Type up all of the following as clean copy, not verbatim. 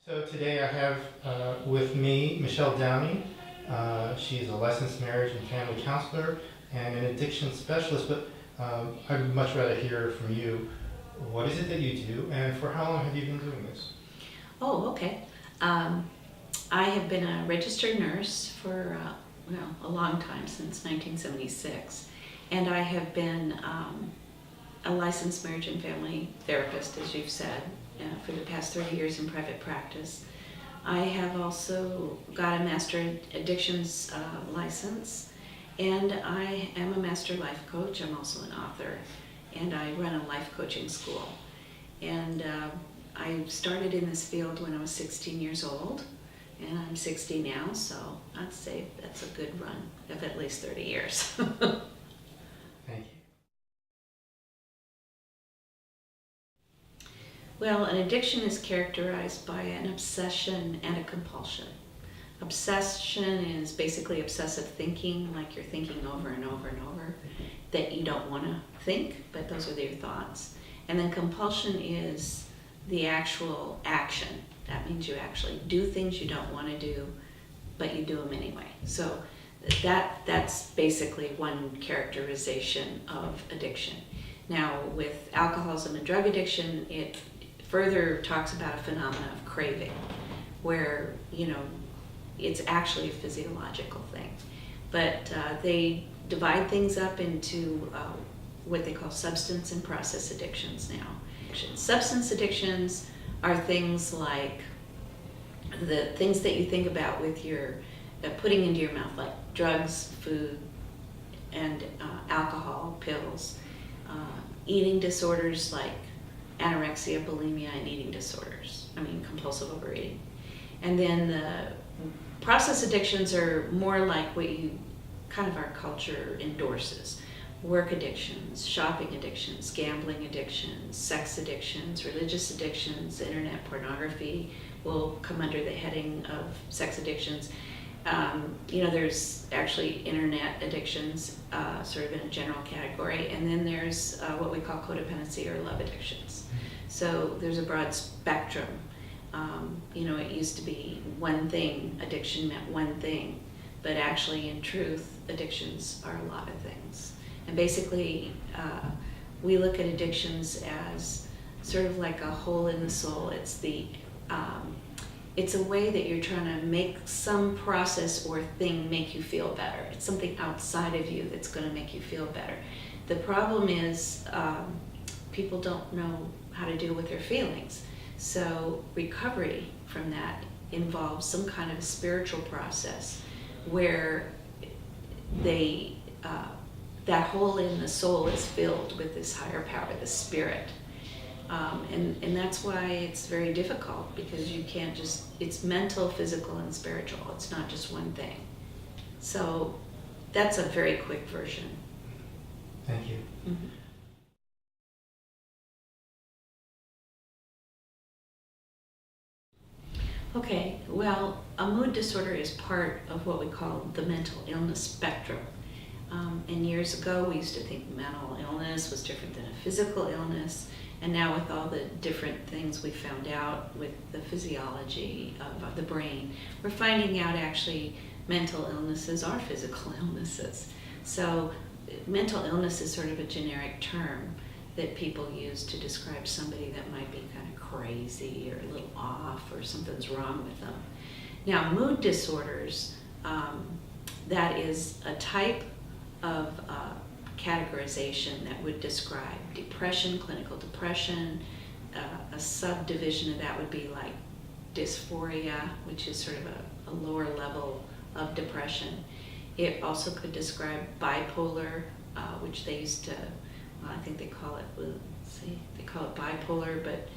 So today I have with me Michele Downey. She's a licensed marriage and family counselor and an addiction specialist, but I'd much rather hear from you. What is it that you do, and for how long have you been doing this? Oh, okay. I have been a registered nurse for a long time, since 1976, and I have been a licensed marriage and family therapist, as you've said, for the past 30 years in private practice. I have also got a master addictions license, and I am a master life coach. I'm also an author, and I run a life coaching school. And I started in this field when I was 16 years old, and I'm 60 now, so I'd say that's a good run of at least 30 years. Thank you. Well, an addiction is characterized by an obsession and a compulsion. Obsession is basically obsessive thinking, like you're thinking over and over and over that you don't want to think, but those are your thoughts. And then compulsion is the actual action. That means you actually do things you don't want to do, but you do them anyway. So that's basically one characterization of addiction. Now, with alcoholism and drug addiction, it further talks about a phenomenon of craving, where, it's actually a physiological thing. But they divide things up into what they call substance and process addictions now. Substance addictions are things like the things that you think about with your putting into your mouth, like drugs, food, and alcohol, pills. Eating disorders like anorexia, bulimia, and eating disorders. Compulsive overeating. And then the process addictions are more like what our culture endorses. Work addictions, shopping addictions, gambling addictions, sex addictions, religious addictions, internet pornography will come under the heading of sex addictions. There's actually internet addictions, sort of in a general category, and then there's what we call codependency or love addictions. So there's a broad spectrum. It used to be one thing, addiction meant one thing, but actually in truth, addictions are a lot of things. And basically, we look at addictions as sort of like a hole in the soul. It's a way that you're trying to make some process or thing make you feel better. It's something outside of you that's going to make you feel better. The problem is people don't know how to deal with their feelings. So recovery from that involves some kind of a spiritual process where that hole in the soul is filled with this higher power, the spirit. And that's why it's very difficult, because you can't it's mental, physical, and spiritual. It's not just one thing. So that's a very quick version. Thank you. Mm-hmm. Okay, well, a mood disorder is part of what we call the mental illness spectrum. And years ago, we used to think mental illness was different than a physical illness. And now with all the different things we found out with the physiology of the brain, we're finding out actually mental illnesses are physical illnesses. So mental illness is sort of a generic term that people use to describe somebody that might be kind of crazy or a little off, or something's wrong with them. Now, mood disorders, that is a type of categorization that would describe depression, clinical depression. A subdivision of that would be like dysphoria, which is sort of a lower level of depression. It also could describe bipolar, which they used to, I think they call it, they call it bipolar, but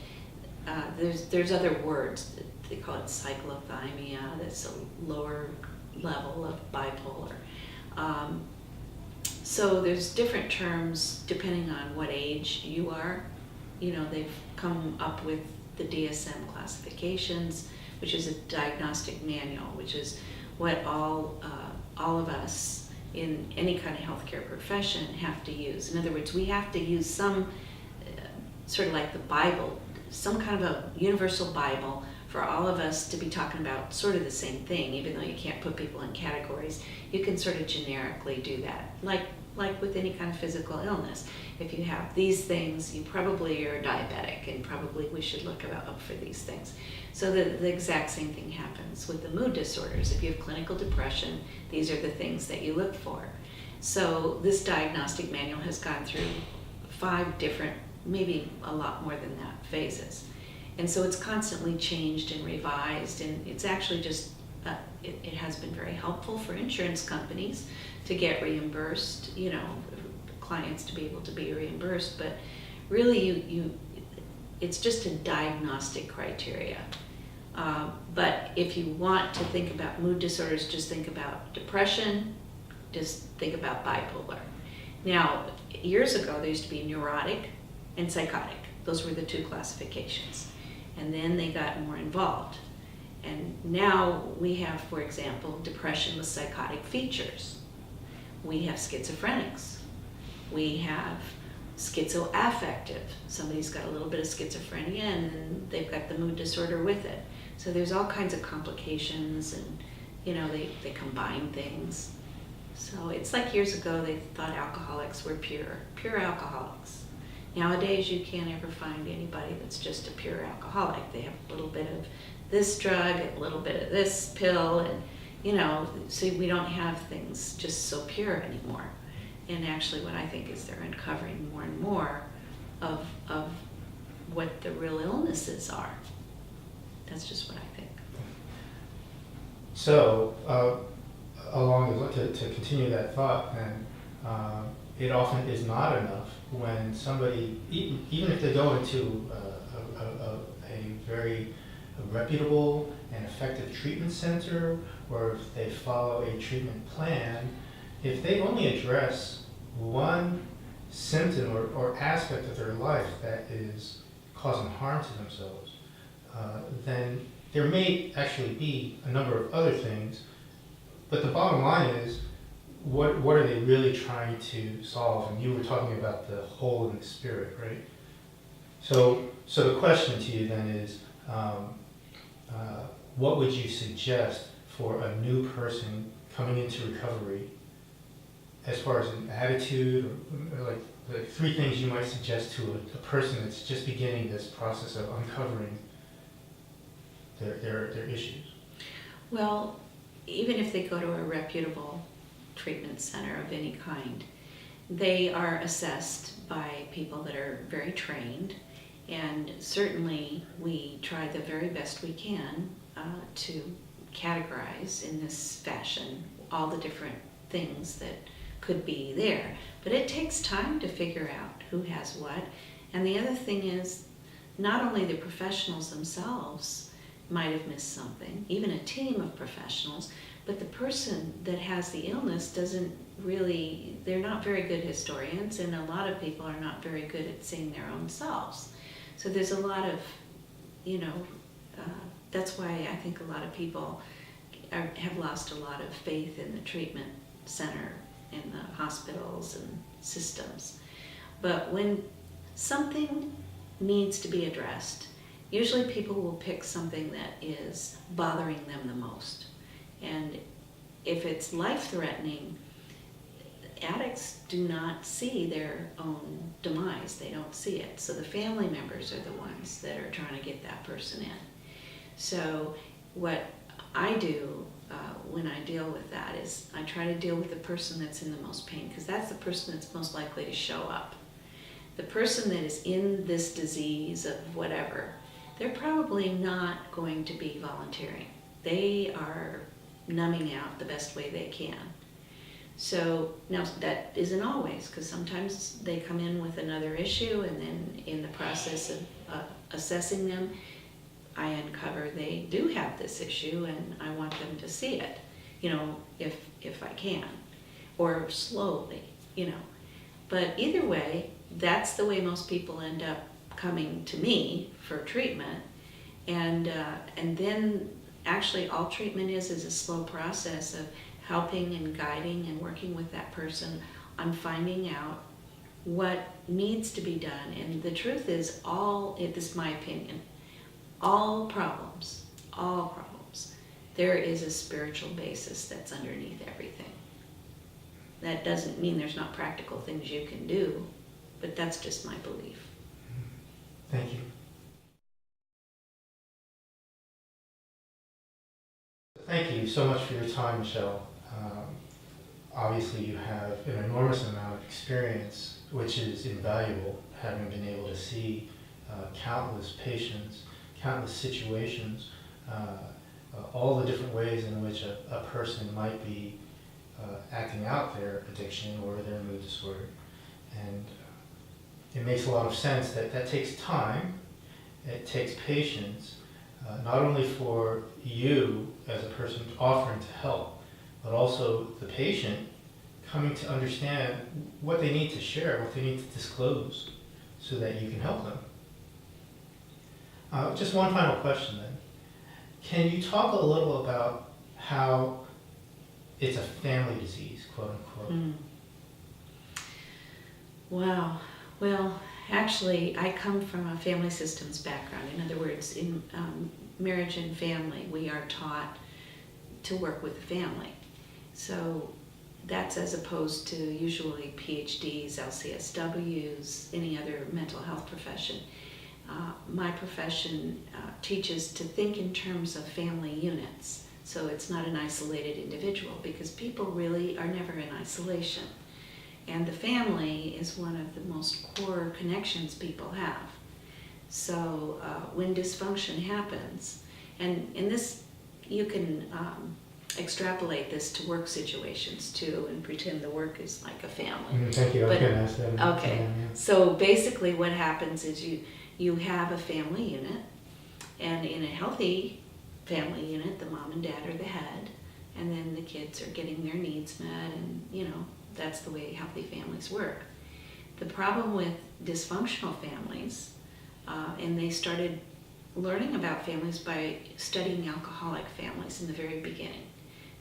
there's other words. They call it cyclothymia. That's a lower level of bipolar. So there's different terms depending on what age you are. They've come up with the DSM classifications, which is a diagnostic manual, which is what all of us in any kind of healthcare profession have to use. In other words, we have to use some sort of like the Bible, some kind of a universal Bible for all of us to be talking about sort of the same thing, even though you can't put people in categories. You can sort of generically do that, like with any kind of physical illness. If you have these things, you probably are diabetic, and probably we should look up for these things. So the exact same thing happens with the mood disorders. If you have clinical depression, these are the things that you look for. So this diagnostic manual has gone through 5 different, maybe a lot more than that, phases. And so it's constantly changed and revised, and it's actually just, it has been very helpful for insurance companies to get reimbursed, clients to be able to be reimbursed, but really it's just a diagnostic criteria. But if you want to think about mood disorders, just think about depression, just think about bipolar. Now, years ago, there used to be neurotic and psychotic. Those were the 2 classifications. And then they got more involved. And now we have, for example, depression with psychotic features. We have schizophrenics. We have schizoaffective. Somebody's got a little bit of schizophrenia and they've got the mood disorder with it. So there's all kinds of complications, and they combine things. So it's like years ago they thought alcoholics were pure alcoholics. Nowadays you can't ever find anybody that's just a pure alcoholic. They have a little bit of this drug, a little bit of this pill, and so we don't have things just so pure anymore. And actually what I think is they're uncovering more and more of what the real illnesses are. That's just what I think. So, to continue that thought, then, it often is not enough when somebody, even if they go into a very reputable and effective treatment center, or if they follow a treatment plan, if they only address one symptom or aspect of their life that is causing harm to themselves, then there may actually be a number of other things, but the bottom line is, what are they really trying to solve? And you were talking about the whole in the spirit, right? So the question to you then is, what would you suggest for a new person coming into recovery, as far as an attitude, or like the 3 things you might suggest to a person that's just beginning this process of uncovering their issues? Well, even if they go to a reputable treatment center of any kind, they are assessed by people that are very trained, and certainly we try the very best we can to categorize in this fashion all the different things that could be there. But it takes time to figure out who has what. And the other thing is, not only the professionals themselves might have missed something, even a team of professionals, but the person that has the illness doesn't really, they're not very good historians, and a lot of people are not very good at seeing their own selves. So there's a lot of, that's why I think a lot of people have lost a lot of faith in the treatment center, in the hospitals and systems. But when something needs to be addressed, usually people will pick something that is bothering them the most. And if it's life-threatening, addicts do not see their own demise. They don't see it. So the family members are the ones that are trying to get that person in. So what I do when I deal with that is I try to deal with the person that's in the most pain, because that's the person that's most likely to show up. The person that is in this disease of whatever, they're probably not going to be volunteering. They are numbing out the best way they can. So now that isn't always, because sometimes they come in with another issue, and then in the process of assessing them, I uncover they do have this issue, and I want them to see it, if I can, or slowly, But either way, that's the way most people end up coming to me for treatment, and then actually all treatment is a slow process of helping and guiding and working with that person on finding out what needs to be done. And the truth is, this is my opinion, all problems all problems, there is a spiritual basis that's underneath everything. That doesn't mean there's not practical things you can do, but that's just my belief. Thank you. Thank you so much for your time, Michele. Obviously, you have an enormous amount of experience, which is invaluable, having been able to see countless patients, countless situations, all the different ways in which a person might be acting out their addiction or their mood disorder. And it makes a lot of sense that that takes time, it takes patience, not only for you as a person offering to help, but also the patient coming to understand what they need to share, what they need to disclose, so that you can help them. Just one final question then. Can you talk a little about how it's a family disease, quote unquote? Wow. Well, actually, I come from a family systems background. In other words, in marriage and family, we are taught to work with the family. So that's as opposed to usually PhDs, LCSWs, any other mental health profession. My profession teaches to think in terms of family units. So it's not an isolated individual, because people really are never in isolation. And the family is one of the most core connections people have. So when dysfunction happens, and in this, you can extrapolate this to work situations too, and pretend the work is like a family. Thank you. I was going to ask that. Okay. Yeah. So basically what happens is you have a family unit, and in a healthy family unit, the mom and dad are the head, and then the kids are getting their needs met, and that's the way healthy families work. The problem with dysfunctional families, and they started learning about families by studying alcoholic families in the very beginning,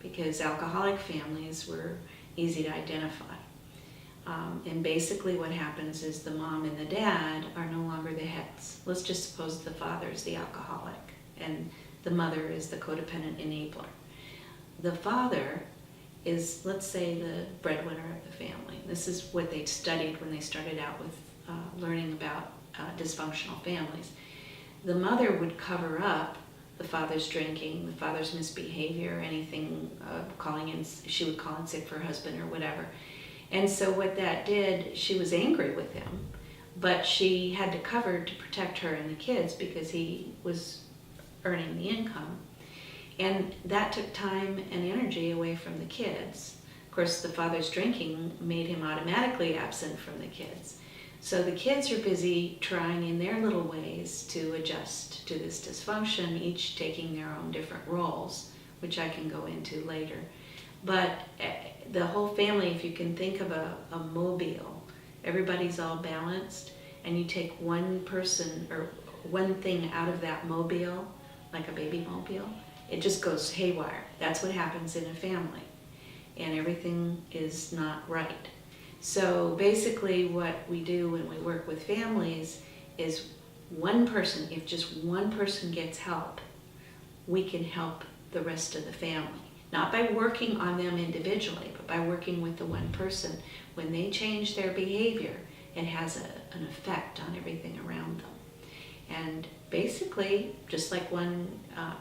because alcoholic families were easy to identify. And basically what happens is the mom and the dad are no longer the heads. Let's just suppose the father is the alcoholic and the mother is the codependent enabler. The father is, let's say, the breadwinner of the family. This is what they studied when they started out with learning about dysfunctional families. The mother would cover up the father's drinking, the father's misbehavior, anything, she would call in sick for her husband or whatever. And so what that did, she was angry with him, but she had to cover to protect her and the kids because he was earning the income. And that took time and energy away from the kids. Of course, the father's drinking made him automatically absent from the kids. So the kids are busy trying in their little ways to adjust to this dysfunction, each taking their own different roles, which I can go into later. But the whole family, if you can think of a mobile, everybody's all balanced, and you take one person or one thing out of that mobile, like a baby mobile, it just goes haywire. That's what happens in a family, and everything is not right. So basically what we do when we work with families is one person, if just one person gets help, we can help the rest of the family. Not by working on them individually, but by working with the one person. When they change their behavior, it has an effect on everything around them. And basically, just like one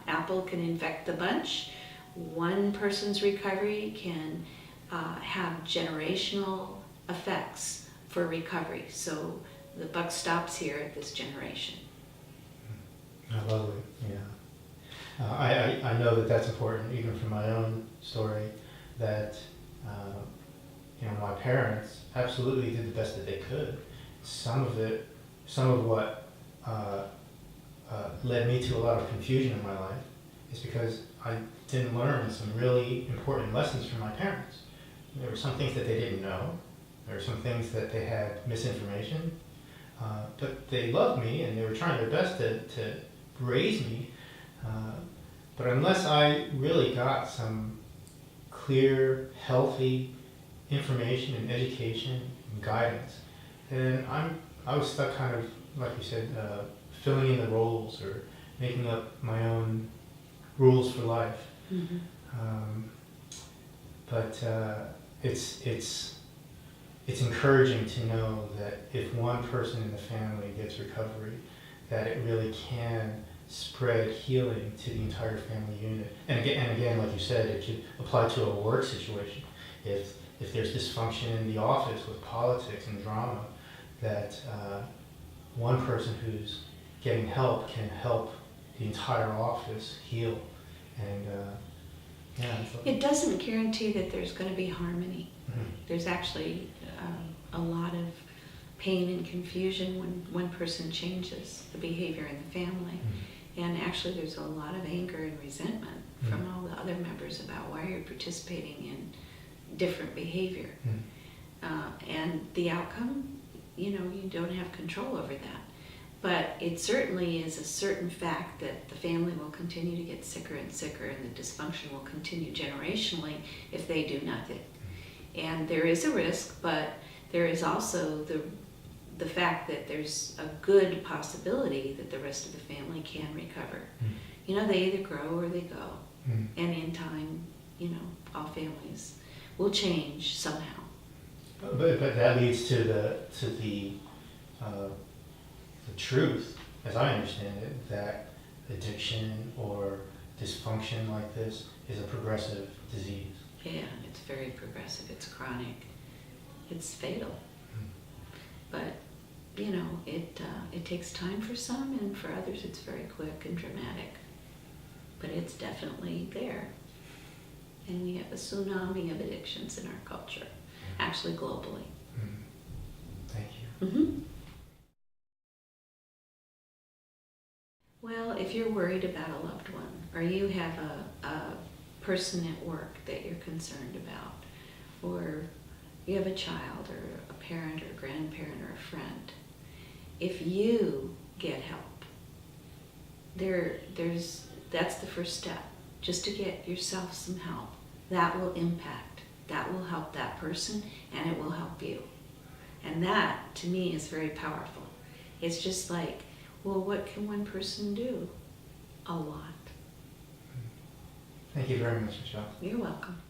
apple can infect the bunch, one person's recovery can have generational effects for recovery. So the buck stops here at this generation. I love it, yeah. I know that that's important, even from my own story, that my parents absolutely did the best that they could. Some of what led me to a lot of confusion in my life is because I didn't learn some really important lessons from my parents. There were some things that they didn't know. There were some things that they had misinformation. But they loved me and they were trying their best to raise me. But unless I really got some clear, healthy information and education and guidance, then I was stuck kind of, like you said, filling in the roles or making up my own rules for life. Mm-hmm. But it's encouraging to know that if one person in the family gets recovery, that it really can spread healing to the entire family unit. And again, like you said, it could apply to a work situation. If there's dysfunction in the office with politics and drama, that one person who's getting help can help the entire office heal. And it doesn't guarantee that there's going to be harmony. Mm-hmm. There's actually a lot of pain and confusion when one person changes the behavior in the family. Mm-hmm. And actually there's a lot of anger and resentment Mm-hmm. from all the other members about why you're participating in different behavior. Mm-hmm. And the outcome, you don't have control over that. But it certainly is a certain fact that the family will continue to get sicker and sicker, and the dysfunction will continue generationally if they do nothing. And there is a risk, but there is also the fact that there's a good possibility that the rest of the family can recover. Mm-hmm. They either grow or they go. Mm-hmm. And in time, all families will change somehow. But that leads to the truth, as I understand it, that addiction or dysfunction like this is a progressive disease. Yeah, it's very progressive. It's chronic. It's fatal. But it takes time for some, and for others it's very quick and dramatic. But it's definitely there. And we have a tsunami of addictions in our culture, actually globally. Thank you. Mm-hmm. Well, if you're worried about a loved one, or you have a person at work that you're concerned about, or you have a child or a parent or a grandparent or a friend, if you get help, that's the first step. Just to get yourself some help. That will help that person, and it will help you. And that, to me, is very powerful. It's just like, well, what can one person do? A lot. Thank you very much, Michele. You're welcome.